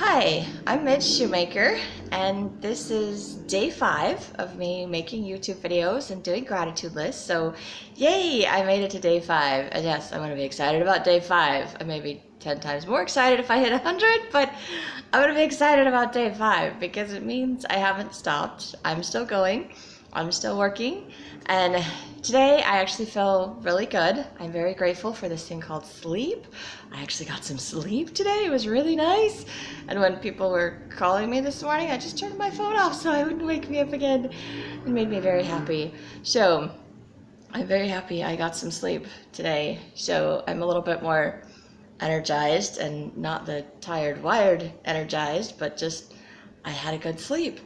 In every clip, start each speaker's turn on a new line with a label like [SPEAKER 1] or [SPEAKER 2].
[SPEAKER 1] Hi, I'm Midge Shoemaker, and this is day 5 of me making YouTube videos and doing gratitude lists. So, yay, I made it to day 5. And yes, I'm going to be excited about day 5. I may be 10 times more excited if I hit 100, but I'm going to be excited about day 5 because it means I haven't stopped. I'm still going. I'm still working, and today I actually feel really good. I'm very grateful for this thing called sleep. I actually got some sleep today. It was really nice. And when people were calling me this morning, I just turned my phone off so I wouldn't wake me up again. It made me very happy. So I'm very happy I got some sleep today. So I'm a little bit more energized, and not the tired, wired energized, but just I had a good sleep.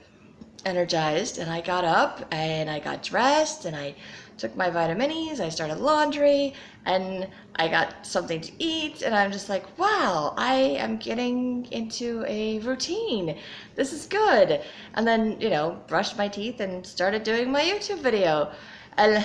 [SPEAKER 1] Energized, and I got up and I got dressed and I took my vitamins, I started laundry, and I got something to eat, and I'm just like, wow, I am getting into a routine. This is good. And then, brushed my teeth and started doing my YouTube video. And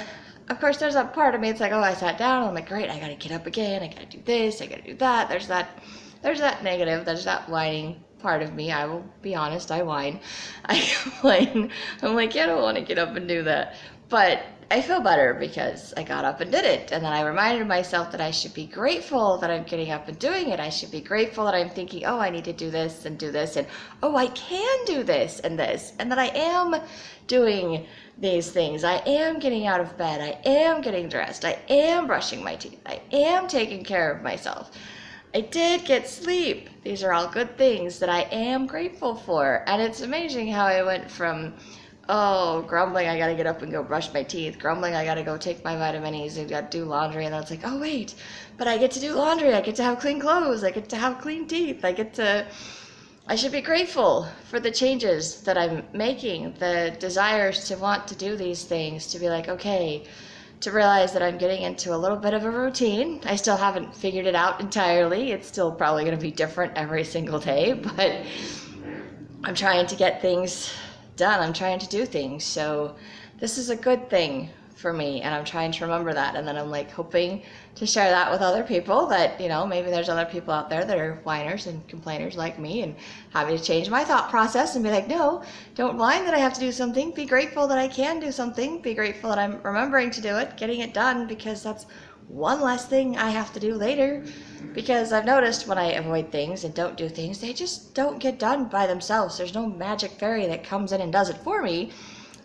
[SPEAKER 1] of course there's that part of me, it's like, oh, I sat down, I'm like, great, I gotta get up again, I gotta do this, I gotta do that. There's that negative, there's that whining part of me. I will be honest, I whine. I complain. I'm like, I don't want to get up and do that. But I feel better because I got up and did it. And then I reminded myself that I should be grateful that I'm getting up and doing it. I should be grateful that I'm thinking, oh, I need to do this, and oh, I can do this, and that I am doing these things. I am getting out of bed. I am getting dressed. I am brushing my teeth. I am taking care of myself. I did get sleep. These are all good things that I am grateful for. And it's amazing how I went from, oh, grumbling, I gotta get up and go brush my teeth, grumbling, I gotta go take my vitamins and gotta do laundry, and then it's like, oh wait, but I get to do laundry, I get to have clean clothes, I get to have clean teeth, I should be grateful for the changes that I'm making, the desires to want to do these things, to be like, okay, to realize that I'm getting into a little bit of a routine. I still haven't figured it out entirely. It's still probably going to be different every single day, but I'm trying to get things done. I'm trying to do things. So this is a good thing for me, and I'm trying to remember that. And then I'm like hoping to share that with other people, that maybe there's other people out there that are whiners and complainers like me, and having to change my thought process and be like, no, don't whine that I have to do something. Be grateful that I can do something. Be grateful that I'm remembering to do it, getting it done, because that's one less thing I have to do later. Because I've noticed when I avoid things and don't do things, they just don't get done by themselves. There's no magic fairy that comes in and does it for me.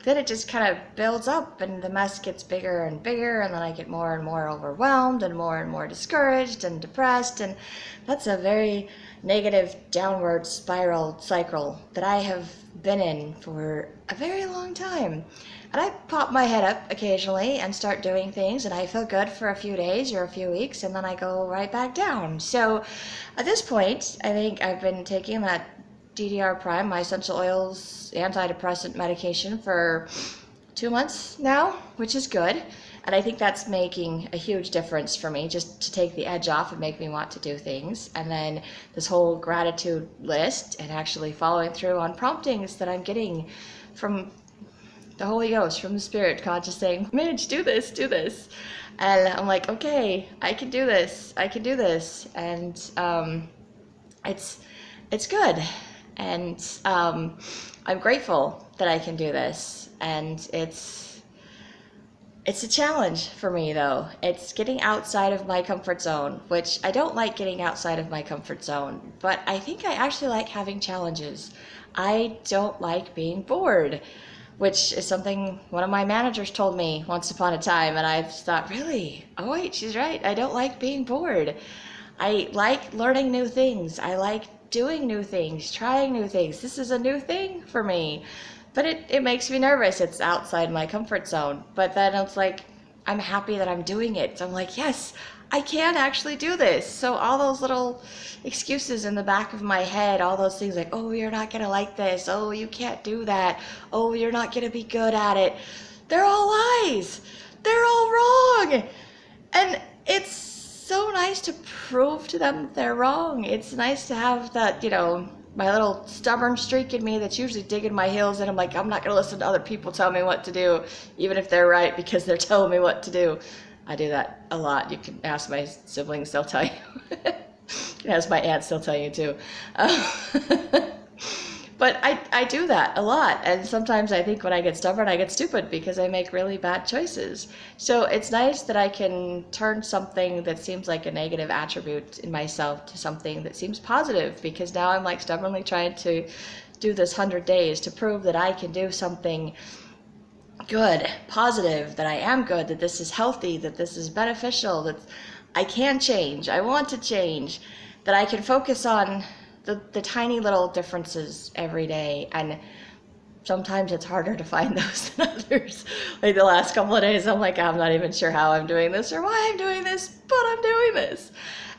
[SPEAKER 1] Then it just kind of builds up, and the mess gets bigger and bigger, and then I get more and more overwhelmed and more discouraged and depressed, and that's a very negative downward spiral cycle that I have been in for a very long time. And I pop my head up occasionally and start doing things, and I feel good for a few days or a few weeks, and then I go right back down. So at this point, I think I've been taking that DDR Prime, my essential oils antidepressant medication, for 2 months now, which is good. And I think that's making a huge difference for me, just to take the edge off and make me want to do things. And then this whole gratitude list, and actually following through on promptings that I'm getting from the Holy Ghost, from the Spirit, God just saying, Midge, do this, do this. And I'm like, okay, I can do this, I can do this. And it's good. And I'm grateful that I can do this. And it's a challenge for me, though. It's getting outside of my comfort zone, which I don't like getting outside of my comfort zone, but I think I actually like having challenges. I don't like being bored, which is something one of my managers told me once upon a time, and I thought, really? Oh wait, she's right. I don't like being bored. I like learning new things. I like doing new things, trying new things. This is a new thing for me, but it makes me nervous. It's outside my comfort zone, but then it's like, I'm happy that I'm doing it. So I'm like, yes, I can actually do this. So all those little excuses in the back of my head, all those things like, oh, you're not gonna like this, oh, you can't do that, oh, you're not gonna be good at it, they're all lies. They're all wrong. And it's so nice to prove to them they're wrong. It's nice to have that, my little stubborn streak in me that's usually digging my heels, and I'm like, I'm not gonna listen to other people tell me what to do, even if they're right, because they're telling me what to do. I do that a lot. You can ask my siblings, they'll tell you. As my aunts still tell you too. But I do that a lot, and sometimes I think when I get stubborn, I get stupid because I make really bad choices. So it's nice that I can turn something that seems like a negative attribute in myself to something that seems positive, because now I'm like stubbornly trying to do this 100 days to prove that I can do something good, positive, that I am good, that this is healthy, that this is beneficial, that I can change, I want to change, that I can focus on the tiny little differences every day. And sometimes it's harder to find those than others. Like the last couple of days, I'm like, I'm not even sure how I'm doing this or why I'm doing this, but I'm doing this.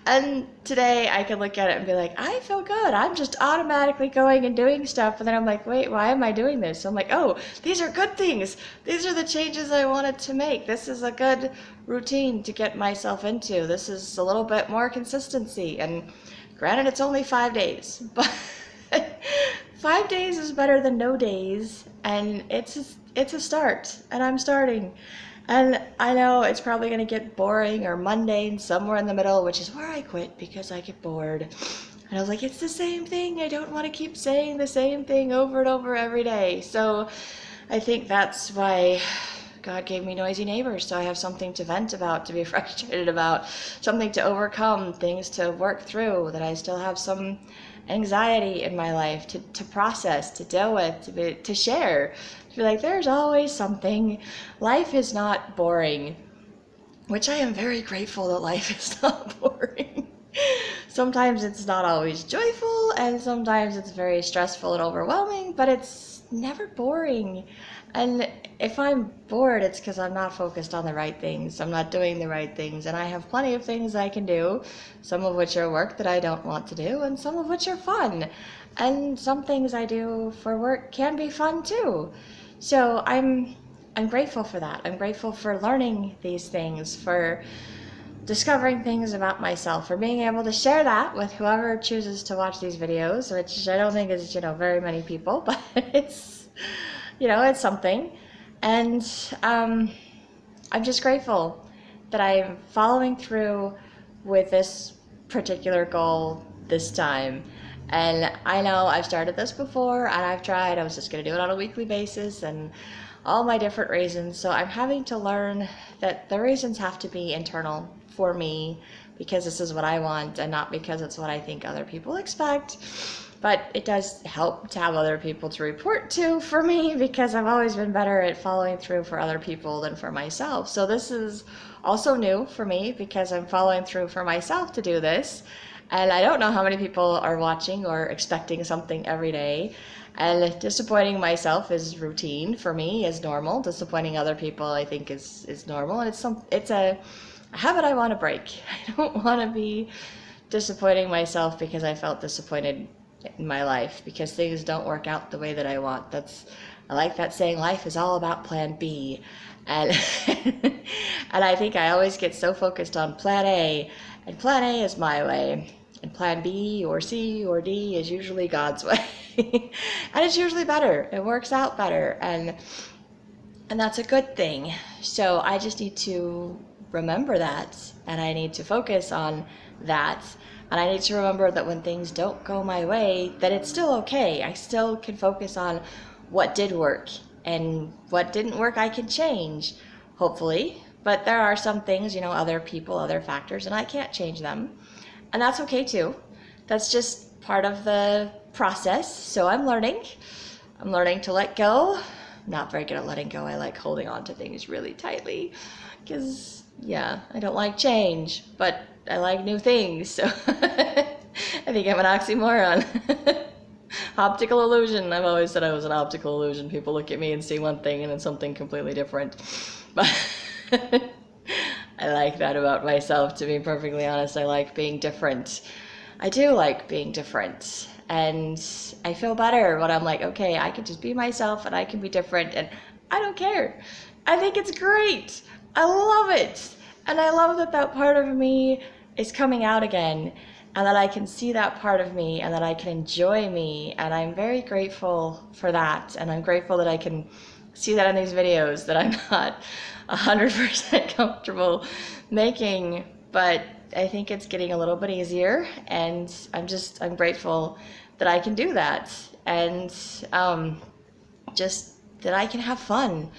[SPEAKER 1] And today I can look at it and be like, I feel good. I'm just automatically going and doing stuff. And then I'm like, wait, why am I doing this? So I'm like, oh, these are good things. These are the changes I wanted to make. This is a good routine to get myself into. This is a little bit more consistency. And granted, it's only 5 days, but 5 days is better than no days, and it's a start, and I'm starting. And I know it's probably going to get boring or mundane somewhere in the middle, which is where I quit because I get bored. And I was like, it's the same thing. I don't want to keep saying the same thing over and over every day. So I think that's why God gave me noisy neighbors, so I have something to vent about, to be frustrated about, something to overcome, things to work through, that I still have some anxiety in my life to process, to deal with, to share. To be like, there's always something. Life is not boring, which I am very grateful that life is not boring. Sometimes it's not always joyful, and sometimes it's very stressful and overwhelming, but it's never boring. And if I'm bored, it's because I'm not focused on the right things. I'm not doing the right things. And I have plenty of things I can do, some of which are work that I don't want to do, and some of which are fun. And some things I do for work can be fun too. So I'm grateful for that. I'm grateful for learning these things, for discovering things about myself, for being able to share that with whoever chooses to watch these videos, which I don't think is, very many people, but it's, it's something. And I'm just grateful that I'm following through with this particular goal this time. And I know I've started this before, and I've tried. I was just going to do it on a weekly basis, and all my different reasons. So I'm having to learn that the reasons have to be internal for me, because this is what I want and not because it's what I think other people expect. But it does help to have other people to report to for me, because I've always been better at following through for other people than for myself. So this is also new for me, because I'm following through for myself to do this. And I don't know how many people are watching or expecting something every day. And disappointing myself is routine for me, is normal. Disappointing other people, I think, is normal. And it's a habit I want to break. I don't want to be disappointing myself because I felt disappointed in my life, because things don't work out the way that I want. I like that saying, life is all about plan B. And and I think I always get so focused on plan A, and plan A is my way, and plan B or C or D is usually God's way. And it's usually better. It works out better, and that's a good thing. So I just need to remember that, and I need to focus on that. And I need to remember that when things don't go my way, that it's still okay. I still can focus on what did work, and what didn't work I can change, hopefully. But there are some things, other people, other factors, and I can't change them. And that's okay too. That's just part of the process. So I'm learning. I'm learning to let go. I'm not very good at letting go. I like holding on to things really tightly because, I don't like change, but I like new things. So I think I'm an oxymoron. Optical illusion. I've always said I was an optical illusion. People look at me and see one thing and then something completely different. But I like that about myself, to be perfectly honest. I like being different. I do like being different. And I feel better when I'm like, okay, I can just be myself and I can be different and I don't care. I think it's great. I love it. And I love that part of me is coming out again, and that I can see that part of me, and that I can enjoy me. And I'm very grateful for that. And I'm grateful that I can see that in these videos that I'm not 100% comfortable making, but I think it's getting a little bit easier, and I'm grateful that I can do that, and just that I can have fun,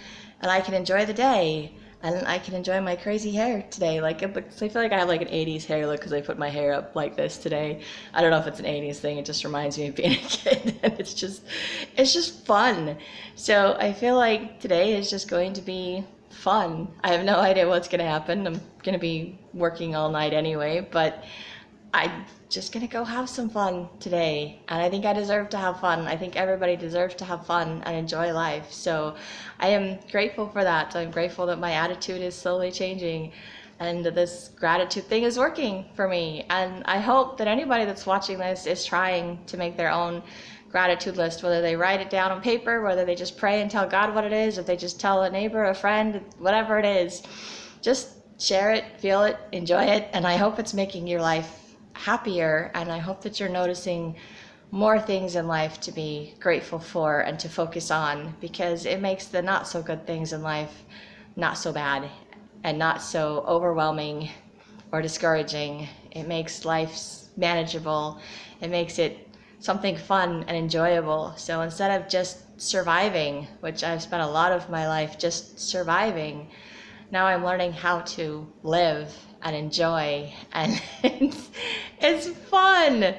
[SPEAKER 1] and I can enjoy the day, and I can enjoy my crazy hair today. Like, it looks, I feel like I have like an 80s hair look because I put my hair up like this today. I don't know if it's an 80s thing. It just reminds me of being a kid, and it's just fun. So I feel like today is just going to be fun. I have no idea what's going to happen. I'm going to be working all night anyway, but I'm just going to go have some fun today. And I think I deserve to have fun. I think everybody deserves to have fun and enjoy life. So I am grateful for that. I'm grateful that my attitude is slowly changing and that this gratitude thing is working for me. And I hope that anybody that's watching this is trying to make their own gratitude list, whether they write it down on paper, whether they just pray and tell God what it is, if they just tell a neighbor, a friend, whatever it is. Just share it, feel it, enjoy it, and I hope it's making your life happier, and I hope that you're noticing more things in life to be grateful for and to focus on, because it makes the not so good things in life not so bad and not so overwhelming or discouraging. It makes life manageable. It makes it something fun and enjoyable. So instead of just surviving, which I've spent a lot of my life just surviving, now I'm learning how to live and enjoy, and it's fun.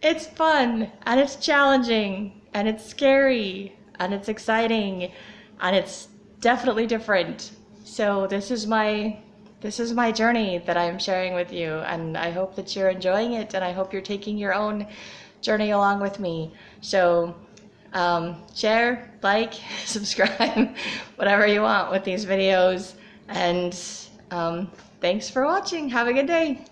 [SPEAKER 1] It's fun, and it's challenging, and it's scary, and it's exciting, and it's definitely different. So this is my journey that I'm sharing with you, and I hope that you're enjoying it, and I hope you're taking your own journey along with me. So share, like, subscribe, whatever you want with these videos, and thanks for watching. Have a good day.